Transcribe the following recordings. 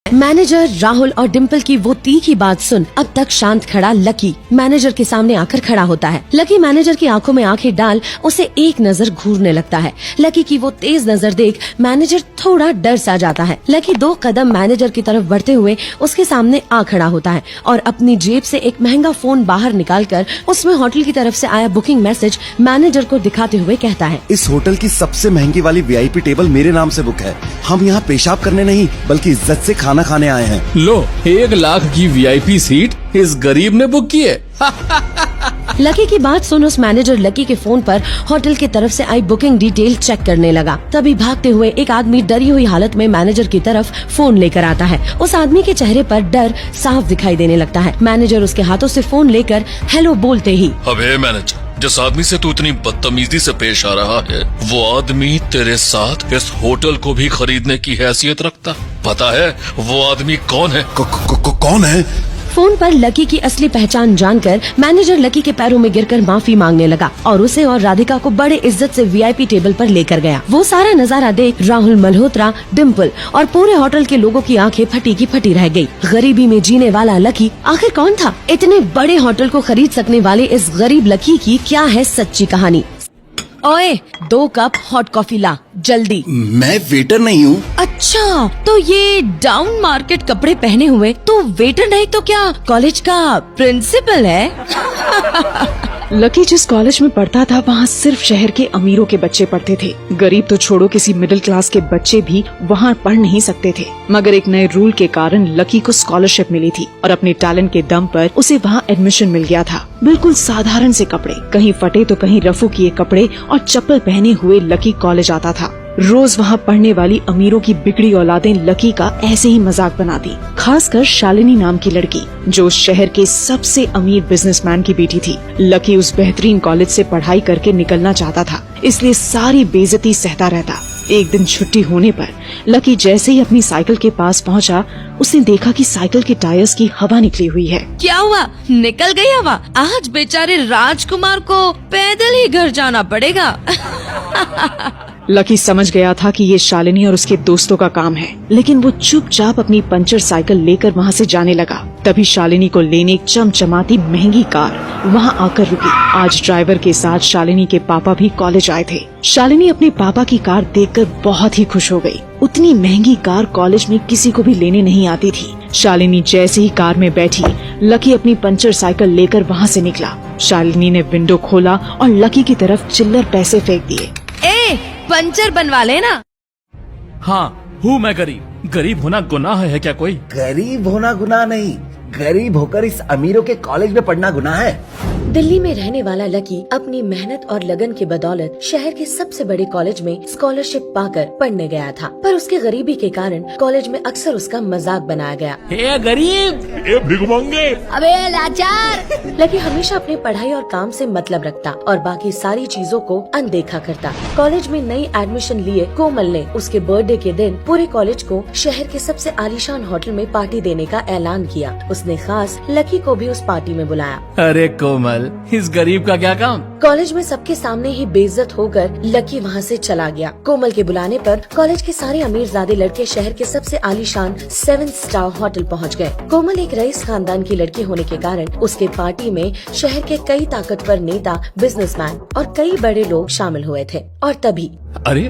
Manager Rahul और डिम्पल की वो तीखी बात सुन अब तक शांत खड़ा लकी मैनेजर के सामने आकर खड़ा होता है। लकी मैनेजर की आंखों में आंखें डाल उसे एक नजर घूरने लगता है। लकी की वो तेज नजर देख मैनेजर थोड़ा डर सा जाता है। लकी 2 कदम मैनेजर की तरफ बढ़ते हुए उसके सामने आ खड़ा होता है और अपनी जेब से एक महंगा फोन बाहर निकालकर उसमें होटल की तरफ से आया बुकिंग मैसेज मैनेजर को दिखाते हुए कहता है, इस होटल की सबसे महंगी वाली वीआईपी टेबल मेरे नाम से बुक है। हम यहाँ पेशाब करने नहीं बल्कि इज्जत से खाना खाने आए हैं। लो 1 लाख की वीआईपी सीट इस गरीब ने बुक की है। लकी की बात सुन उस मैनेजर लकी के फोन पर होटल की तरफ से आई बुकिंग डिटेल चेक करने लगा। तभी भागते हुए एक आदमी डरी हुई हालत में मैनेजर की तरफ फोन लेकर आता है। उस आदमी के चेहरे पर डर साफ दिखाई देने लगता है। मैनेजर उसके हाथों से फोन लेकर हेलो बोलते ही, अबे मैनेजर, जिस आदमी से तू इतनी बदतमीजी से पेश आ रहा है वो आदमी तेरे साथ इस होटल को भी खरीदने की हैसियत रखता। पता है वो आदमी कौन है? कौन है? फोन पर लकी की असली पहचान जानकर मैनेजर लकी के पैरों में गिरकर माफी मांगने लगा और उसे और राधिका को बड़े इज्जत से वीआईपी टेबल पर लेकर गया। वो सारा नजारा देख राहुल मल्होत्रा, डिम्पल और पूरे होटल के लोगों की आंखें फटी की फटी रह गई। गरीबी में जीने वाला लकी आखिर कौन था? इतने बड़े होटल को खरीद सकने वाले इस गरीब लकी की क्या है सच्ची कहानी? ओए 2 कप हॉट कॉफी ला जल्दी। मैं वेटर नहीं हूँ। अच्छा, तो ये डाउन मार्केट कपड़े पहने हुए तो वेटर नहीं तो क्या कॉलेज का प्रिंसिपल है? लकी जिस कॉलेज में पढ़ता था वहाँ सिर्फ शहर के अमीरों के बच्चे पढ़ते थे। गरीब तो छोड़ो, किसी मिडिल क्लास के बच्चे भी वहाँ पढ़ नहीं सकते थे। मगर एक नए रूल के कारण लकी को स्कॉलरशिप मिली थी और अपने टैलेंट के दम पर उसे वहाँ एडमिशन मिल गया था। बिल्कुल साधारण से कपड़े, कहीं फटे तो कहीं रफू किए कपड़े और चप्पल पहने हुए लकी कॉलेज आता था। रोज वहाँ पढ़ने वाली अमीरों की बिगड़ी औलादें लकी का ऐसे ही मजाक बनाती, खासकर शालिनी नाम की लड़की जो उस शहर के सबसे अमीर बिजनेसमैन की बेटी थी। लकी उस बेहतरीन कॉलेज से पढ़ाई करके निकलना चाहता था, इसलिए सारी बेइज्जती सहता रहता। एक दिन छुट्टी होने पर लकी जैसे ही अपनी साइकिल के पास पहुंचा, उसने देखा कि साइकिल के टायर्स की हवा निकली हुई है। क्या हुआ? निकल गई हवा? आज बेचारे राजकुमार को पैदल ही घर जाना पड़ेगा। लकी समझ गया था कि ये शालिनी और उसके दोस्तों का काम है, लेकिन वो चुपचाप अपनी पंचर साइकिल लेकर वहाँ से जाने लगा। तभी शालिनी को लेने एक चमचमाती महंगी कार वहाँ आकर रुकी। आज ड्राइवर के साथ शालिनी के पापा भी कॉलेज आए थे। शालिनी अपने पापा की कार देखकर बहुत ही खुश हो गई। उतनी महंगी कार कॉलेज में किसी को भी लेने नहीं आती थी। शालिनी जैसे ही कार में बैठी, लकी अपनी पंचर साइकिल लेकर वहाँ से निकला। शालिनी ने विंडो खोला और लकी की तरफ चिल्लर पैसे फेंक दिए। पंचर बनवा लेना। हाँ हूँ मैं गरीब। गरीब होना गुनाह है क्या कोई? गरीब होना गुनाह नहीं, गरीब होकर इस अमीरों के कॉलेज में पढ़ना गुनाह है। दिल्ली में रहने वाला लकी अपनी मेहनत और लगन की बदौलत शहर के सबसे बड़े कॉलेज में स्कॉलरशिप पाकर पढ़ने गया था, पर उसके गरीबी के कारण कॉलेज में अक्सर उसका मजाक बनाया गया। हे गरीब, ए भिखमंगे, अबे लाचार। लकी हमेशा अपनी पढ़ाई और काम से मतलब रखता और बाकी सारी चीजों को अनदेखा करता। कॉलेज में नई एडमिशन लिए कोमल ने उसके बर्थडे के दिन पूरे कॉलेज को शहर के सबसे आलीशान होटल में पार्टी देने का ऐलान किया। उसने खास लकी को भी उस पार्टी में बुलाया। अरे कोमल, इस गरीब का क्या काम? कॉलेज में सबके सामने ही बेइज्जत होकर लकी वहाँ से चला गया। कोमल के बुलाने पर कॉलेज के सारे अमीरजादे लड़के शहर के सबसे आलीशान 7 स्टार होटल पहुँच गए। कोमल एक रईस खानदान की लड़की होने के कारण उसके पार्टी में शहर के कई ताकतवर नेता, बिजनेसमैन और कई बड़े लोग शामिल हुए थे। और तभी अरे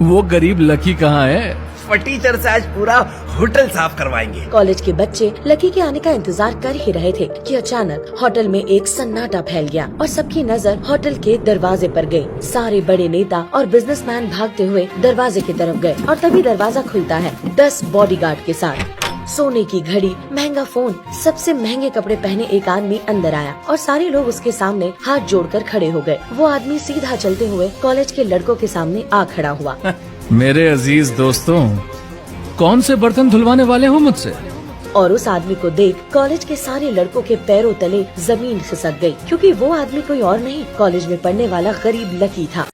वो गरीब लकी कहाँ है? फटीचर से आज पूरा होटल साफ करवाएंगे। कॉलेज के बच्चे लकी के आने का इंतजार कर ही रहे थे कि अचानक होटल में एक सन्नाटा फैल गया और सबकी नजर होटल के दरवाजे पर गई। सारे बड़े नेता और बिजनेसमैन भागते हुए दरवाजे की तरफ गए और तभी दरवाजा खुलता है। 10 बॉडीगार्ड के साथ सोने की घड़ी, महंगा फोन, सबसे महंगे कपड़े पहने एक आदमी अंदर आया और सारे लोग उसके सामने हाथ जोड़कर खड़े हो गए। वो आदमी सीधा चलते हुए कॉलेज के लड़कों के सामने आ खड़ा हुआ। मेरे अजीज दोस्तों, कौन से बर्तन धुलवाने वाले हो मुझसे? और उस आदमी को देख कॉलेज के सारे लड़कों के पैरों तले जमीन खिसक गई, क्योंकि वो आदमी कोई और नहीं, कॉलेज में पढ़ने वाला गरीब लकी था।